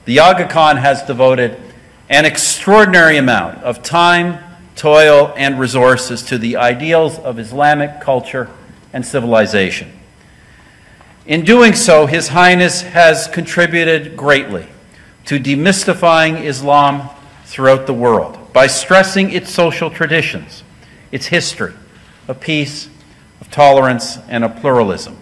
the Aga Khan has devoted an extraordinary amount of time, toil, and resources to the ideals of Islamic culture and civilization. In doing so, His Highness has contributed greatly to demystifying Islam throughout the world by stressing its social traditions, its history of peace, of tolerance, and of pluralism.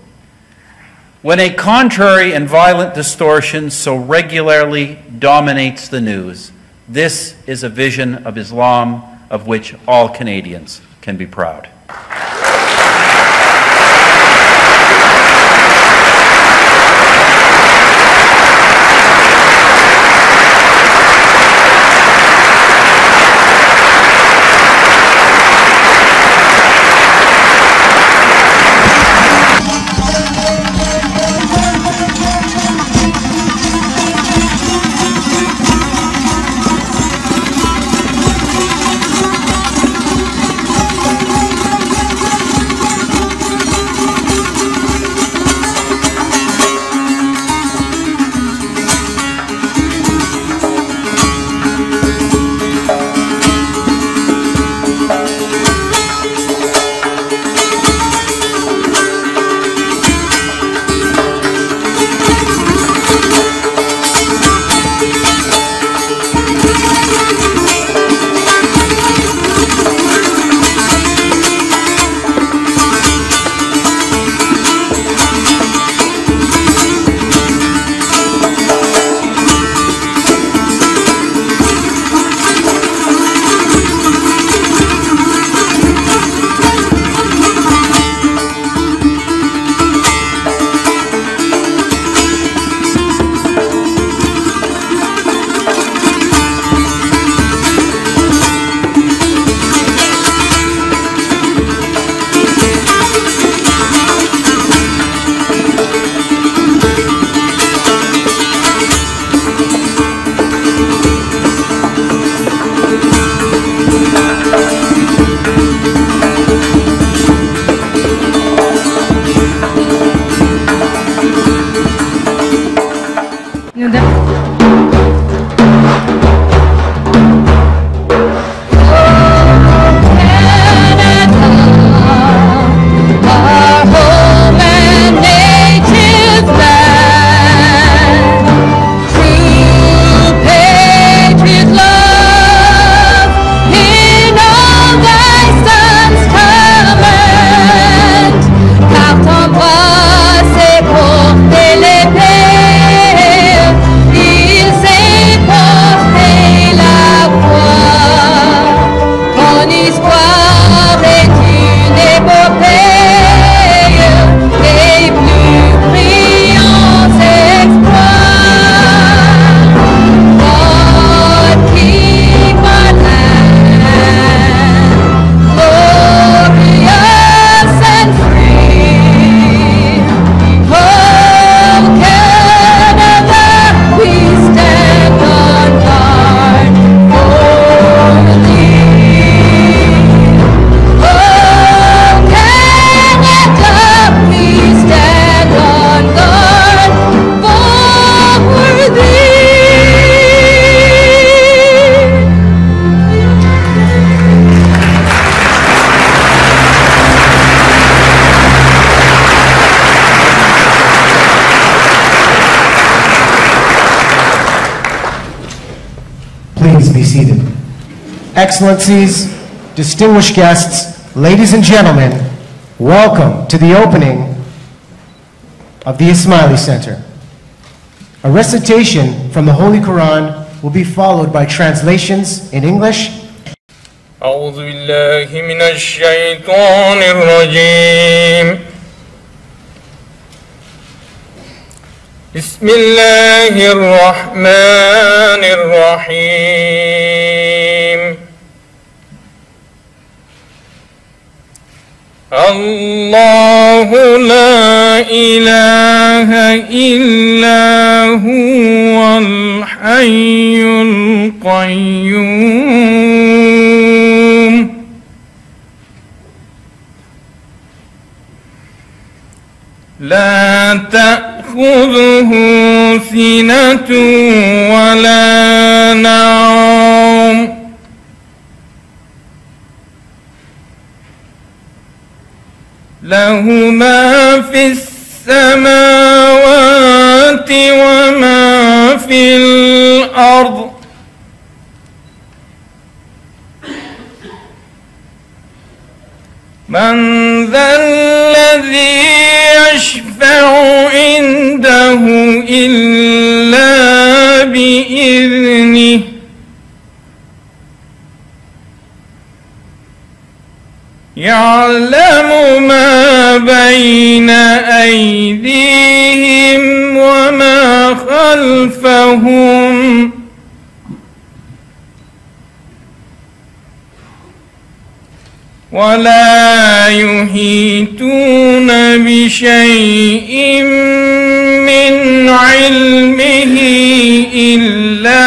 When a contrary and violent distortion so regularly dominates the news, this is a vision of Islam of which all Canadians can be proud. Please be seated. Excellencies, distinguished guests, ladies and gentlemen, welcome to the opening of the Ismaili Center. A recitation from the Holy Quran will be followed by translations in English. أعوذ بالله من الشيطان الرجيم بسم الله الرحمن الرحيم الله لا إله إلا هو الحي القيوم لا تأخذه سِنَةٌ وَلَا نَوْمٌ له ما في السماوات وما في الأرض من ذا الذي يشفع عنده إلا بإذنه يعلم ما بين أيديهم وما خلفهم ولا يحيطون بشيء من علمه إلا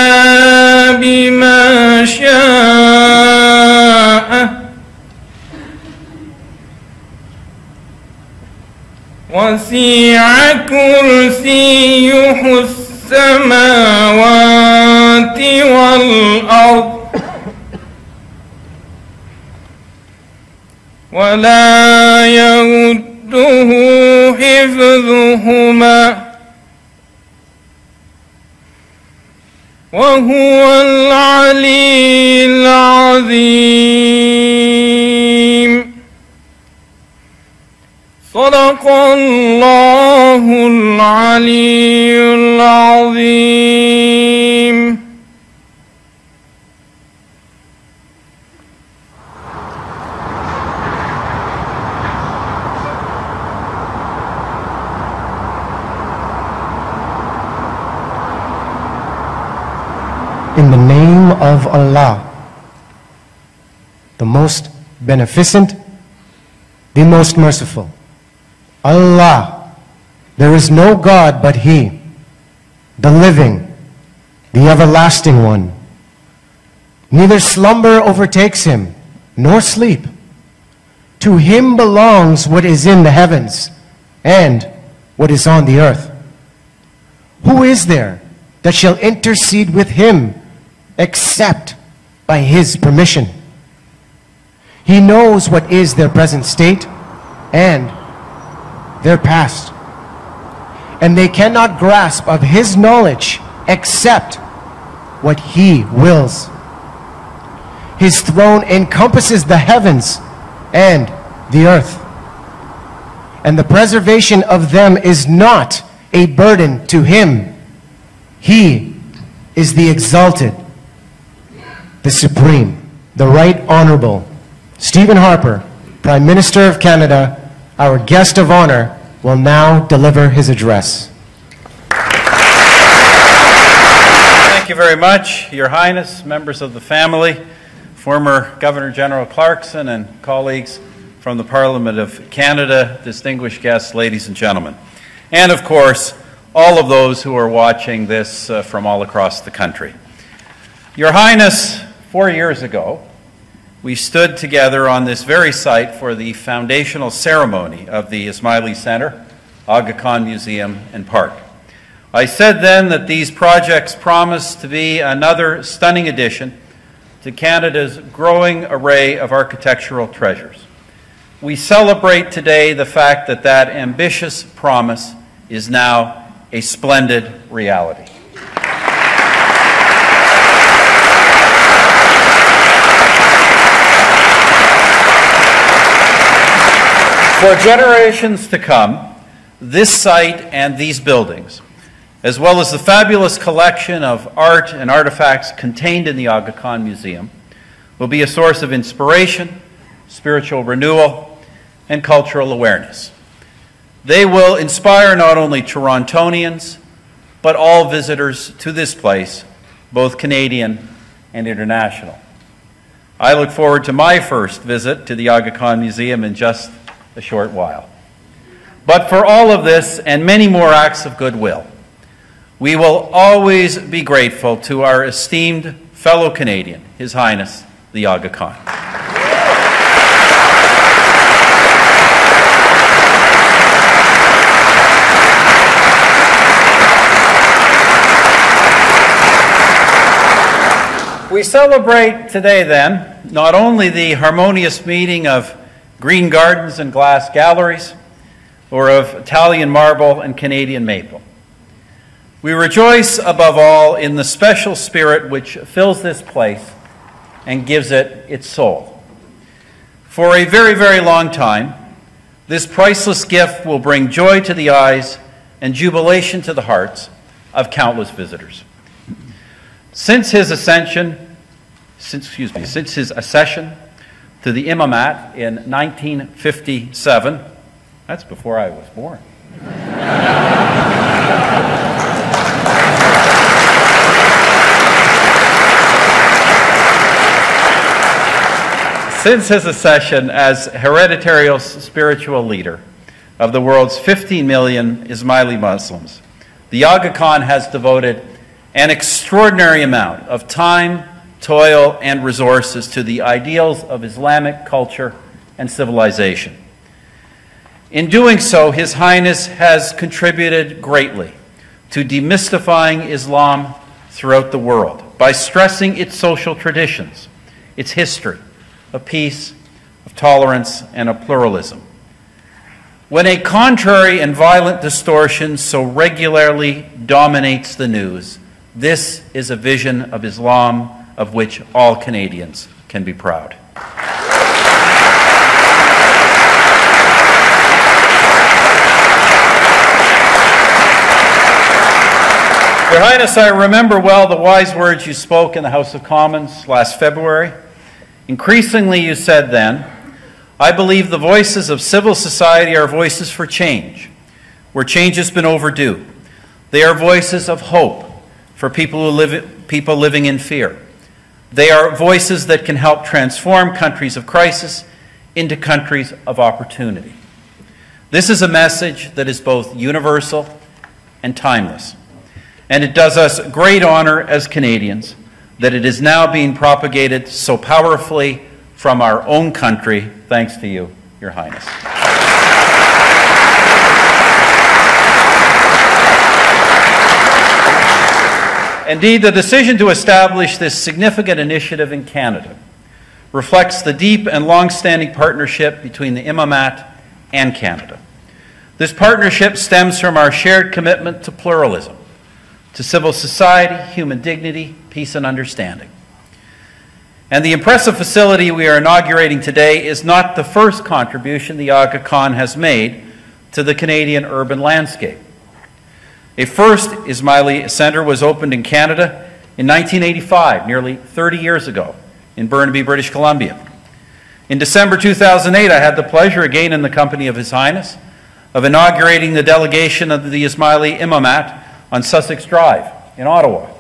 بما شاء وسع كرسيه السماوات والأرض ولا يؤوده حفظهما وهو العلي العظيم صدق الله العلي العظيم. In the name of Allah, the most beneficent, the most merciful. Allah, there is no God but He, the living, the everlasting one. Neither slumber overtakes Him, nor sleep. To Him belongs what is in the heavens and what is on the earth. Who is there that shall intercede with Him except by His permission? He knows what is their present state and their past, and they cannot grasp of His knowledge except what He wills. His throne encompasses the heavens and the earth, and the preservation of them is not a burden to Him. He is the exalted, the supreme, the right honorable Stephen Harper, Prime Minister of Canada, our guest of honor, will now deliver his address. Thank you very much, Your Highness, members of the family, former Governor General Clarkson, and colleagues from the Parliament of Canada, distinguished guests, ladies and gentlemen, and of course, all of those who are watching this from all across the country. Your Highness, 4 years ago, we stood together on this very site for the foundational ceremony of the Ismaili Center, Aga Khan Museum and Park. I said then that these projects promise to be another stunning addition to Canada's growing array of architectural treasures. We celebrate today the fact that that ambitious promise is now a splendid reality. For generations to come, this site and these buildings, as well as the fabulous collection of art and artifacts contained in the Aga Khan Museum, will be a source of inspiration, spiritual renewal, and cultural awareness. They will inspire not only Torontonians, but all visitors to this place, both Canadian and international. I look forward to my first visit to the Aga Khan Museum in just a short while. But for all of this and many more acts of goodwill, we will always be grateful to our esteemed fellow Canadian, His Highness, the Aga Khan. We celebrate today, then, not only the harmonious meeting of green gardens and glass galleries, or of Italian marble and Canadian maple. We rejoice above all in the special spirit which fills this place and gives it its soul. For a very, very long time, this priceless gift will bring joy to the eyes and jubilation to the hearts of countless visitors. Since his accession to the imamat in 1957, that's before I was born. Since his accession as hereditary spiritual leader of the world's 15 million Ismaili Muslims, the Aga Khan has devoted an extraordinary amount of time, toil, and resources to the ideals of Islamic culture and civilization. In doing so, His Highness has contributed greatly to demystifying Islam throughout the world by stressing its social traditions, its history of peace, of tolerance, and of pluralism. When a contrary and violent distortion so regularly dominates the news, this is a vision of Islam of which all Canadians can be proud. Your Highness, I remember well the wise words you spoke in the House of Commons last February. Increasingly, you said then, I believe the voices of civil society are voices for change, where change has been overdue. They are voices of hope for people living in fear. They are voices that can help transform countries of crisis into countries of opportunity. This is a message that is both universal and timeless. And it does us great honor as Canadians that it is now being propagated so powerfully from our own country, thanks to you, Your Highness. Indeed, the decision to establish this significant initiative in Canada reflects the deep and long-standing partnership between the Imamat and Canada. This partnership stems from our shared commitment to pluralism, to civil society, human dignity, peace, and understanding. And the impressive facility we are inaugurating today is not the first contribution the Aga Khan has made to the Canadian urban landscape. A first Ismaili Centre was opened in Canada in 1985, nearly 30 years ago, in Burnaby, British Columbia. In December 2008, I had the pleasure, again in the company of His Highness, of inaugurating the delegation of the Ismaili Imamat on Sussex Drive in Ottawa.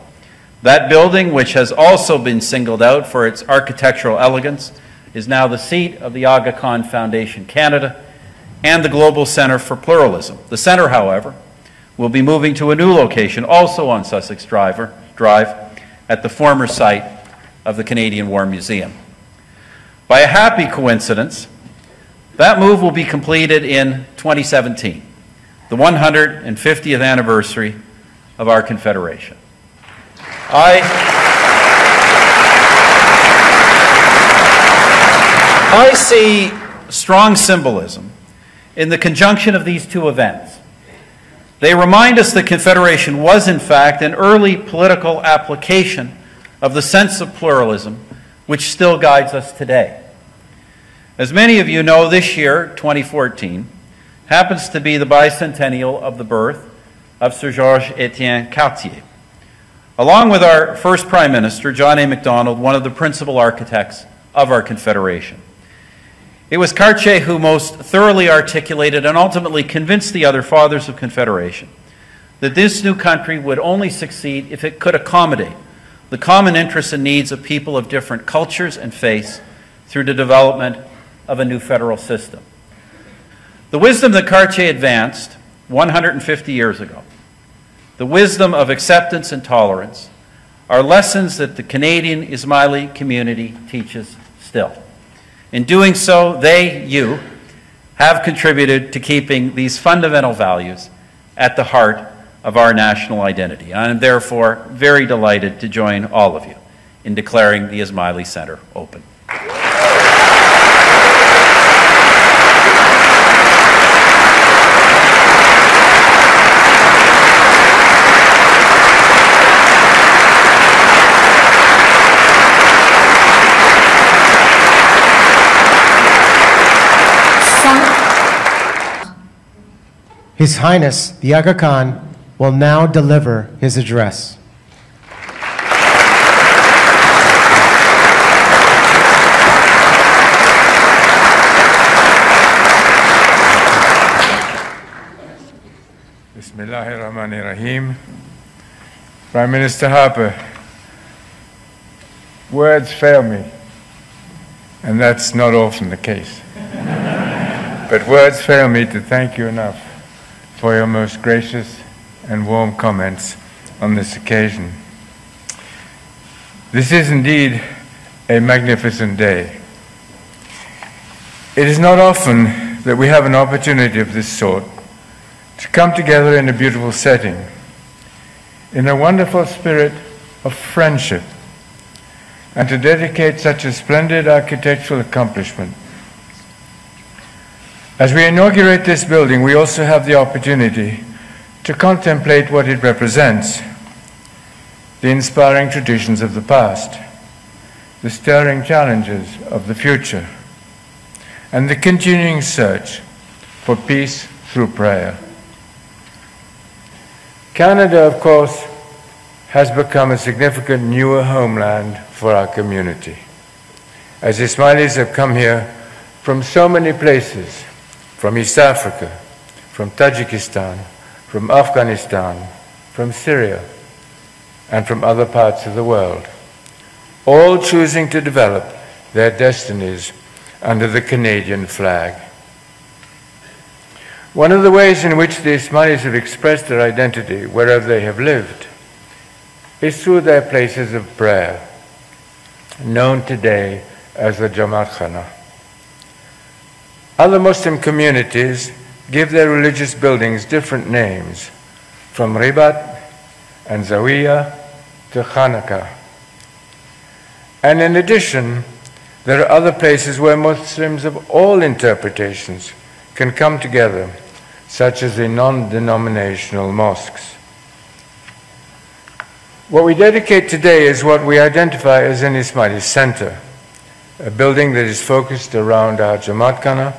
That building, which has also been singled out for its architectural elegance, is now the seat of the Aga Khan Foundation Canada and the Global Centre for Pluralism. The centre, however, will be moving to a new location, also on Sussex Drive, at the former site of the Canadian War Museum. By a happy coincidence, that move will be completed in 2017, the 150th anniversary of our Confederation. I see strong symbolism in the conjunction of these two events. They remind us that Confederation was, in fact, an early political application of the sense of pluralism which still guides us today. As many of you know, this year, 2014, happens to be the bicentennial of the birth of Sir Georges-Étienne Cartier, along with our first Prime Minister, John A. Macdonald, one of the principal architects of our Confederation. It was Cartier who most thoroughly articulated and ultimately convinced the other fathers of Confederation that this new country would only succeed if it could accommodate the common interests and needs of people of different cultures and faiths through the development of a new federal system. The wisdom that Cartier advanced 150 years ago, the wisdom of acceptance and tolerance, are lessons that the Canadian Ismaili community teaches still. In doing so, you have contributed to keeping these fundamental values at the heart of our national identity. I am therefore very delighted to join all of you in declaring the Ismaili Center open. His Highness, the Aga Khan, will now deliver his address. Bismillahirrahmanirrahim. Prime Minister Harper, words fail me, and that's not often the case. But words fail me to thank you enough for your most gracious and warm comments on this occasion. This is indeed a magnificent day. It is not often that we have an opportunity of this sort to come together in a beautiful setting, in a wonderful spirit of friendship, and to dedicate such a splendid architectural accomplishment. As we inaugurate this building, we also have the opportunity to contemplate what it represents: the inspiring traditions of the past, the stirring challenges of the future, and the continuing search for peace through prayer. Canada, of course, has become a significant newer homeland for our community, as Ismailis have come here from so many places, from East Africa, from Tajikistan, from Afghanistan, from Syria, and from other parts of the world, all choosing to develop their destinies under the Canadian flag. One of the ways in which the Ismailis have expressed their identity wherever they have lived is through their places of prayer, known today as the Jamaat Khana. Other Muslim communities give their religious buildings different names, from Ribat and Zawiya to Khanaka. And in addition, there are other places where Muslims of all interpretations can come together, such as the non-denominational mosques. What we dedicate today is what we identify as an Ismaili center, a building that is focused around our Jamaat Khana,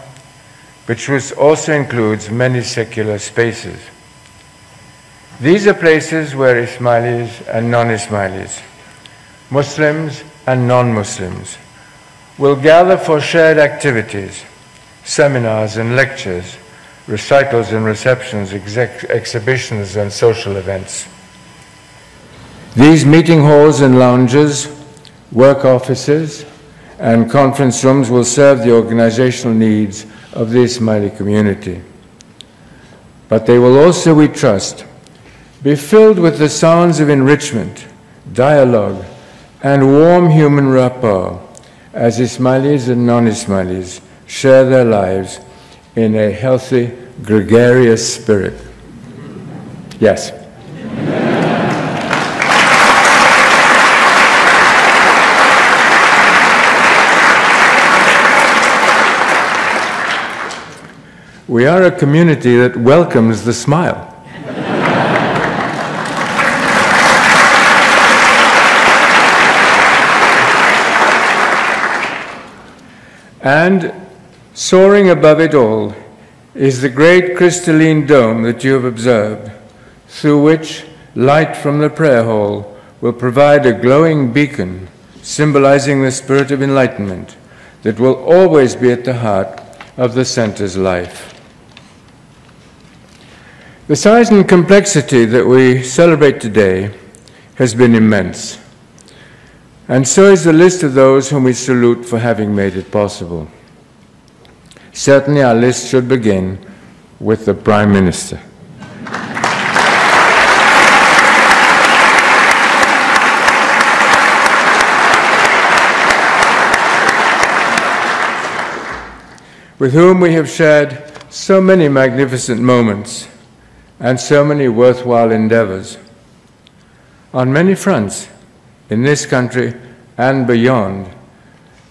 which also includes many secular spaces. These are places where Ismailis and non-Ismailis, Muslims and non-Muslims, will gather for shared activities, seminars and lectures, recitals and receptions, exhibitions and social events. These meeting halls and lounges, work offices, and conference rooms will serve the organizational needs of the Ismaili community. But they will also, we trust, be filled with the sounds of enrichment, dialogue, and warm human rapport as Ismailis and non-Ismailis share their lives in a healthy, gregarious spirit. Yes. We are a community that welcomes the smile. And soaring above it all is the great crystalline dome that you have observed, through which light from the prayer hall will provide a glowing beacon symbolizing the spirit of enlightenment that will always be at the heart of the center's life. The size and complexity that we celebrate today has been immense, and so is the list of those whom we salute for having made it possible. Certainly our list should begin with the Prime Minister. With whom we have shared so many magnificent moments and so many worthwhile endeavors on many fronts in this country and beyond,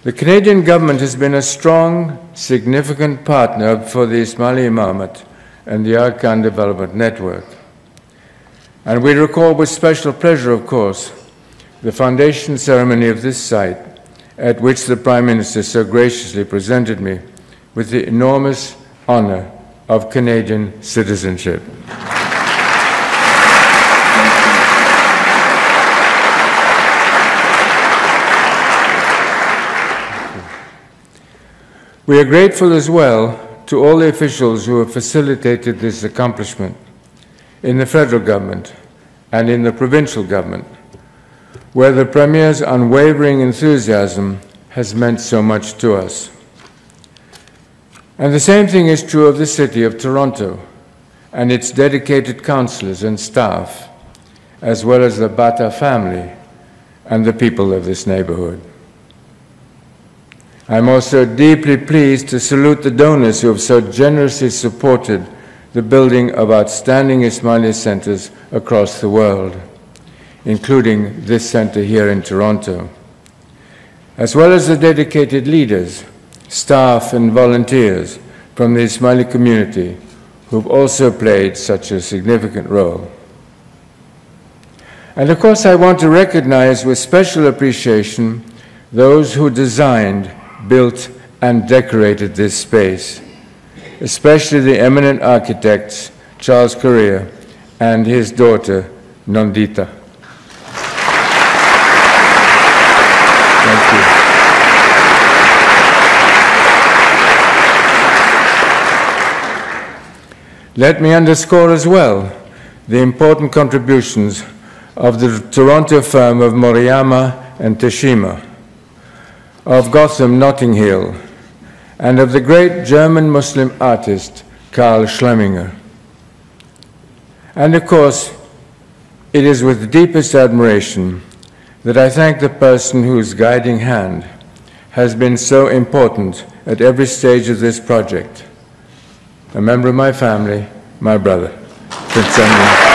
the Canadian government has been a strong, significant partner for the Ismaili Imamate and the Arkan Development Network. And we recall with special pleasure, of course, the foundation ceremony of this site, at which the Prime Minister so graciously presented me with the enormous honor of Canadian citizenship. We are grateful as well to all the officials who have facilitated this accomplishment in the federal government and in the provincial government, where the Premier's unwavering enthusiasm has meant so much to us. And the same thing is true of the City of Toronto and its dedicated councillors and staff, as well as the Bata family and the people of this neighborhood. I'm also deeply pleased to salute the donors who have so generously supported the building of outstanding Ismaili centers across the world, including this center here in Toronto, as well as the dedicated leaders, staff, and volunteers from the Ismaili community who've also played such a significant role. And of course, I want to recognize with special appreciation those who designed, built, and decorated this space, especially the eminent architects Charles Correa and his daughter Nandita. Thank you. Let me underscore as well the important contributions of the Toronto firm of Moriyama and Teshima, of Gotham Notting Hill, and of the great German Muslim artist Karl Schlemminger. And of course, it is with the deepest admiration that I thank the person whose guiding hand has been so important at every stage of this project, a member of my family, my brother, Prince Henry.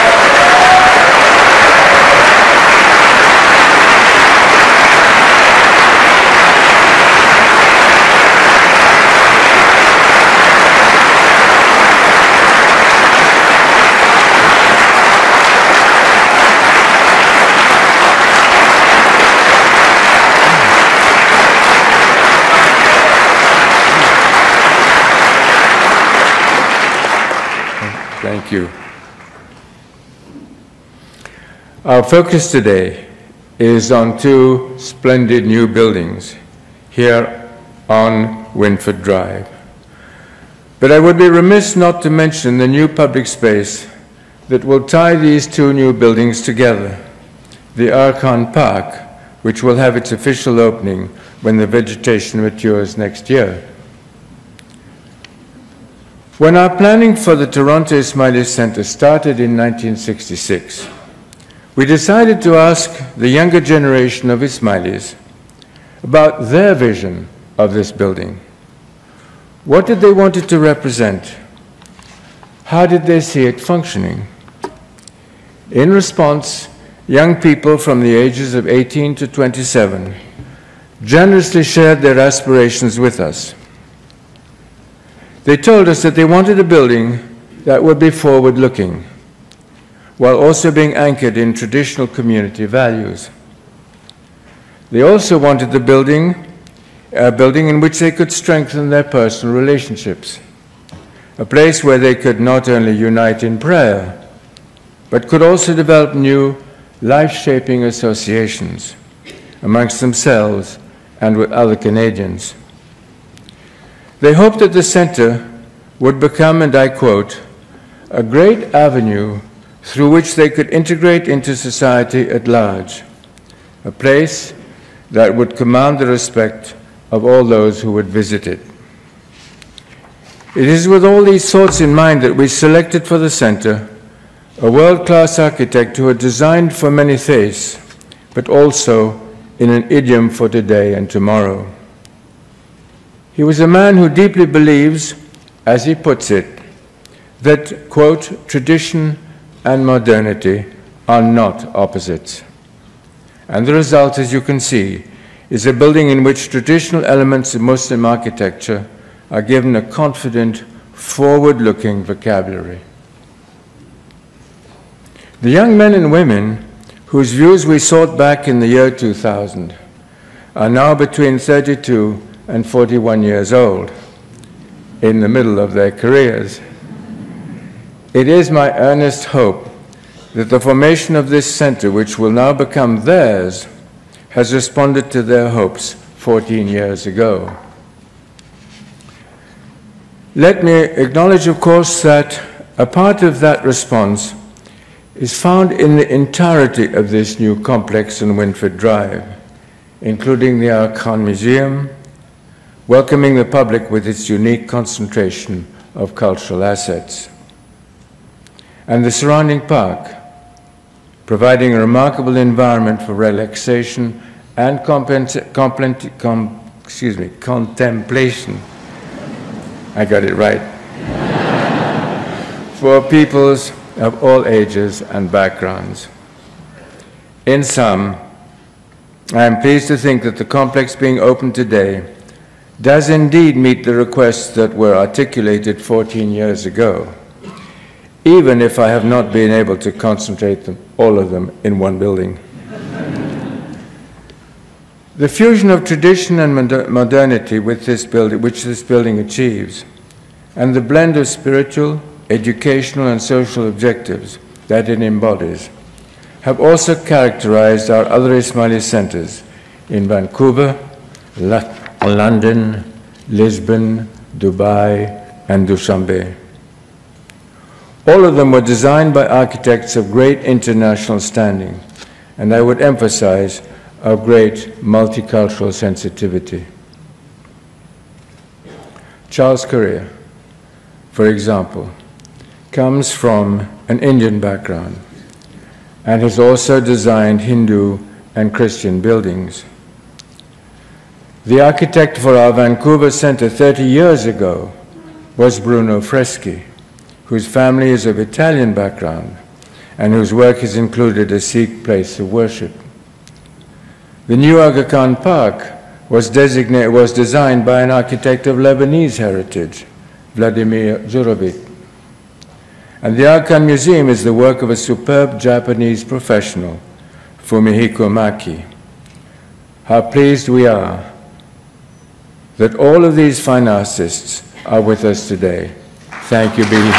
Thank you. Our focus today is on two splendid new buildings here on Winford Drive. But I would be remiss not to mention the new public space that will tie these two new buildings together, the Arkan Park, which will have its official opening when the vegetation matures next year. When our planning for the Toronto Ismaili Center started in 1966, we decided to ask the younger generation of Ismailis about their vision of this building. What did they want it to represent? How did they see it functioning? In response, young people from the ages of 18 to 27 generously shared their aspirations with us. They told us that they wanted a building that would be forward-looking, while also being anchored in traditional community values. They also wanted a building in which they could strengthen their personal relationships, a place where they could not only unite in prayer, but could also develop new life-shaping associations amongst themselves and with other Canadians. They hoped that the center would become, and I quote, a great avenue through which they could integrate into society at large, a place that would command the respect of all those who would visit it. It is with all these thoughts in mind that we selected for the center a world-class architect who had designed for many faiths, but also in an idiom for today and tomorrow. He was a man who deeply believes, as he puts it, that, quote, tradition and modernity are not opposites. And the result, as you can see, is a building in which traditional elements of Muslim architecture are given a confident, forward-looking vocabulary. The young men and women whose views we sought back in the year 2000 are now between 32 and 41 years old, in the middle of their careers. It is my earnest hope that the formation of this center, which will now become theirs, has responded to their hopes 14 years ago. Let me acknowledge, of course, that a part of that response is found in the entirety of this new complex on Winford Drive, including the Arkan Museum, welcoming the public with its unique concentration of cultural assets, and the surrounding park, providing a remarkable environment for relaxation and contemplation. I got it right. For peoples of all ages and backgrounds. In sum, I am pleased to think that the complex being opened today does indeed meet the requests that were articulated 14 years ago, even if I have not been able to concentrate all of them in one building. The fusion of tradition and modernity with which this building achieves, and the blend of spiritual, educational, and social objectives that it embodies, have also characterized our other Ismaili centers in Vancouver, London, Lisbon, Dubai, and Dushanbe. All of them were designed by architects of great international standing, and I would emphasize of great multicultural sensitivity. Charles Correa, for example, comes from an Indian background and has also designed Hindu and Christian buildings. The architect for our Vancouver Center 30 years ago was Bruno Freschi, whose family is of Italian background and whose work has included a Sikh place of worship. The new Aga Khan Park was designed by an architect of Lebanese heritage, Vladimir Jurovic. And the Arkan Museum is the work of a superb Japanese professional, Fumihiko Maki. How pleased we are that all of these fine artists are with us today. Thank you, Billy.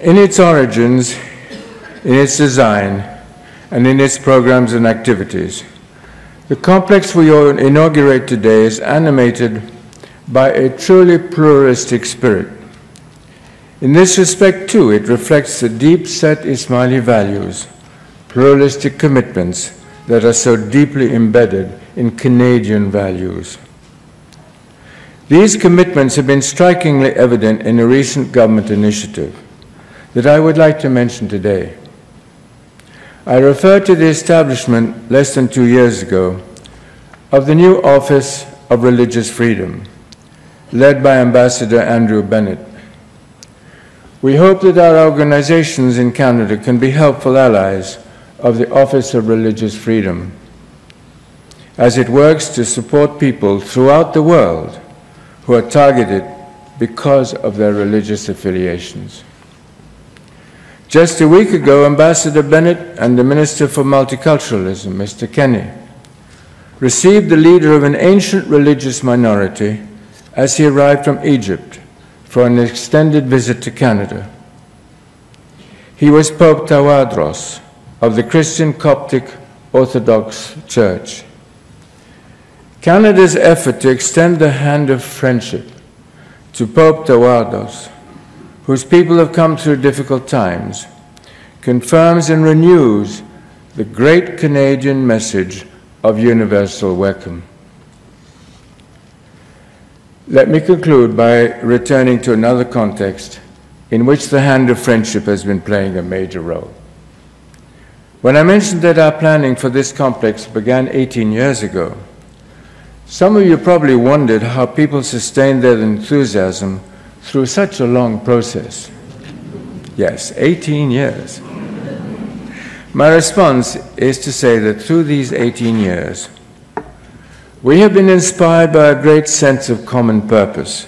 In its origins, in its design, and in its programs and activities, the complex we inaugurate today is animated by a truly pluralistic spirit. In this respect, too, it reflects the deep-set Ismaili values, pluralistic commitments that are so deeply embedded in Canadian values. These commitments have been strikingly evident in a recent government initiative that I would like to mention today. I refer to the establishment less than 2 years ago of the new Office of Religious Freedom, led by Ambassador Andrew Bennett. We hope that our organizations in Canada can be helpful allies of the Office of Religious Freedom as it works to support people throughout the world who are targeted because of their religious affiliations. Just a week ago, Ambassador Bennett and the Minister for Multiculturalism, Mr. Kenny, received the leader of an ancient religious minority as he arrived from Egypt for an extended visit to Canada. He was Pope Tawadros of the Christian Coptic Orthodox Church. Canada's effort to extend the hand of friendship to Pope Tawadros, whose people have come through difficult times, confirms and renews the great Canadian message of universal welcome. Let me conclude by returning to another context in which the hand of friendship has been playing a major role. When I mentioned that our planning for this complex began 18 years ago, Some of you probably wondered how people sustained their enthusiasm through such a long process. Yes, 18 years. My response is to say that through these 18 years, we have been inspired by a great sense of common purpose,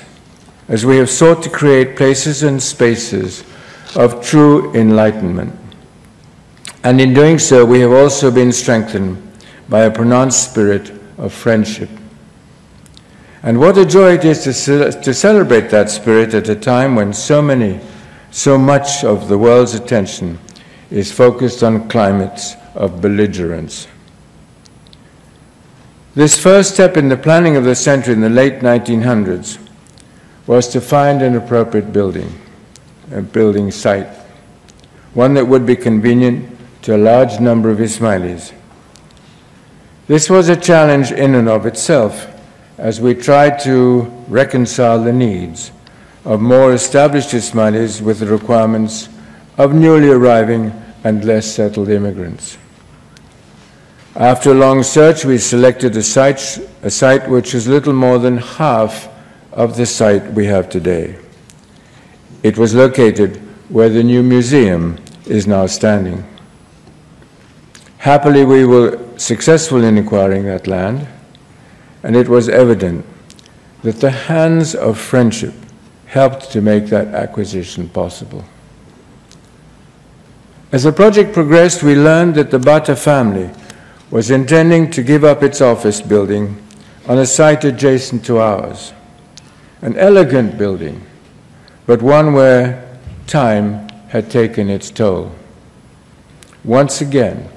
as we have sought to create places and spaces of true enlightenment. And in doing so, we have also been strengthened by a pronounced spirit of friendship. And what a joy it is to celebrate that spirit at a time when so much of the world's attention is focused on climates of belligerence. This first step in the planning of the center in the late 1900s was to find an appropriate a building site, one that would be convenient to a large number of Ismailis. This was a challenge in and of itself, as we tried to reconcile the needs of more established Ismailis with the requirements of newly arriving and less settled immigrants. After a long search, we selected a site which is little more than half of the site we have today. It was located where the new museum is now standing. Happily, we were successful in acquiring that land, and it was evident that the hands of friendship helped to make that acquisition possible. As the project progressed, we learned that the Bata family was intending to give up its office building on a site adjacent to ours, an elegant building, but one where time had taken its toll. Once again,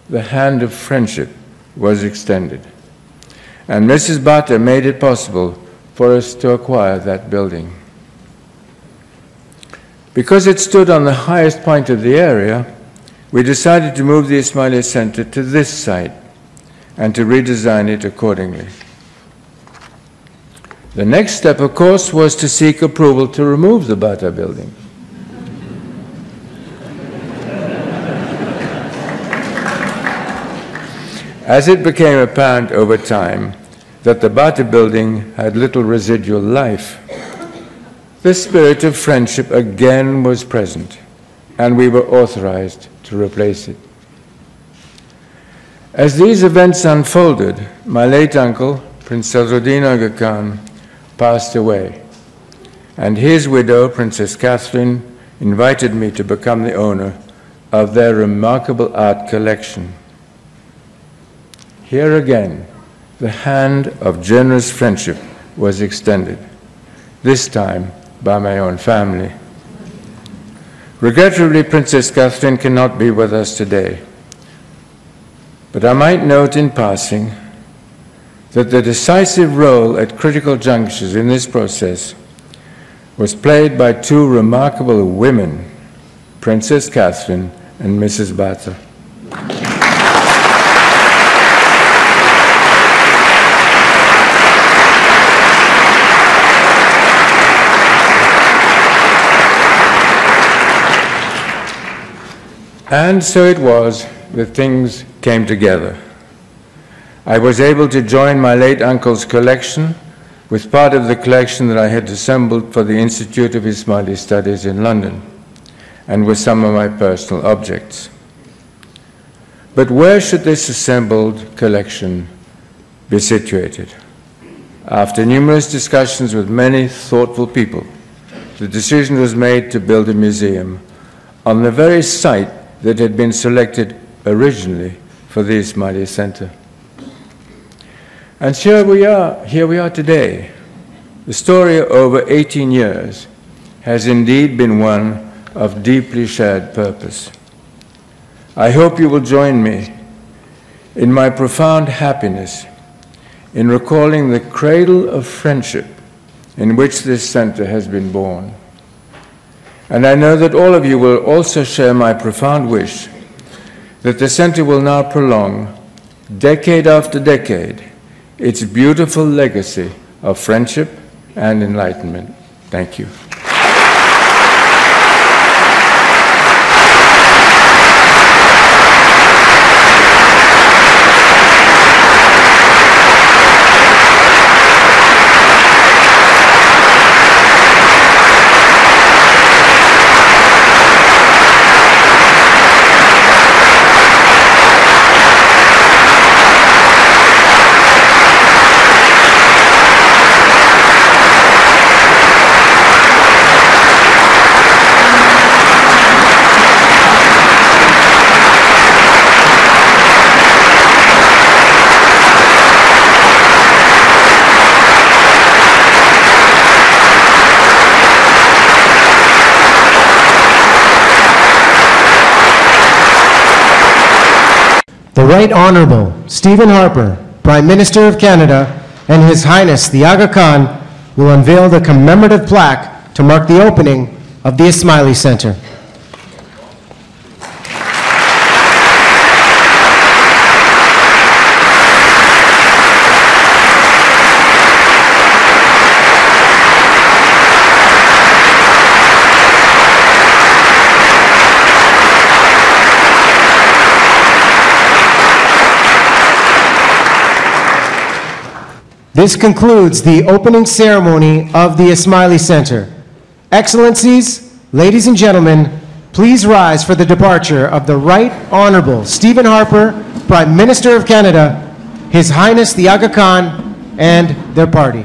the hand of friendship was extended, and Mrs. Bata made it possible for us to acquire that building. Because it stood on the highest point of the area, we decided to move the Ismaili Center to this site and to redesign it accordingly. The next step, of course, was to seek approval to remove the Bata building. As it became apparent over time that the Bata building had little residual life, the spirit of friendship again was present, and we were authorized to replace it. As these events unfolded, my late uncle, Prince Sadruddin Aga Khan, passed away, and his widow, Princess Catherine, invited me to become the owner of their remarkable art collection. Here again, the hand of generous friendship was extended, this time by my own family. Regrettably, Princess Catherine cannot be with us today, but I might note in passing that the decisive role at critical junctures in this process was played by two remarkable women, Princess Catherine and Mrs. Bata. And so it was that things came together. I was able to join my late uncle's collection with part of the collection that I had assembled for the Institute of Ismaili Studies in London, and with some of my personal objects. But where should this assembled collection be situated? After numerous discussions with many thoughtful people, the decision was made to build a museum on the very site that had been selected originally for the Ismaili Center. And here we are today. The story over 18 years has indeed been one of deeply shared purpose. I hope you will join me in my profound happiness in recalling the cradle of friendship in which this center has been born. And I know that all of you will also share my profound wish that the center will now prolong, decade after decade, its beautiful legacy of friendship and enlightenment. Thank you. Right Honorable Stephen Harper, Prime Minister of Canada, and His Highness the Aga Khan will unveil the commemorative plaque to mark the opening of the Ismaili Center. This concludes the opening ceremony of the Ismaili Center. Excellencies, ladies and gentlemen, please rise for the departure of the Right Honorable Stephen Harper, Prime Minister of Canada, His Highness the Aga Khan, and their party.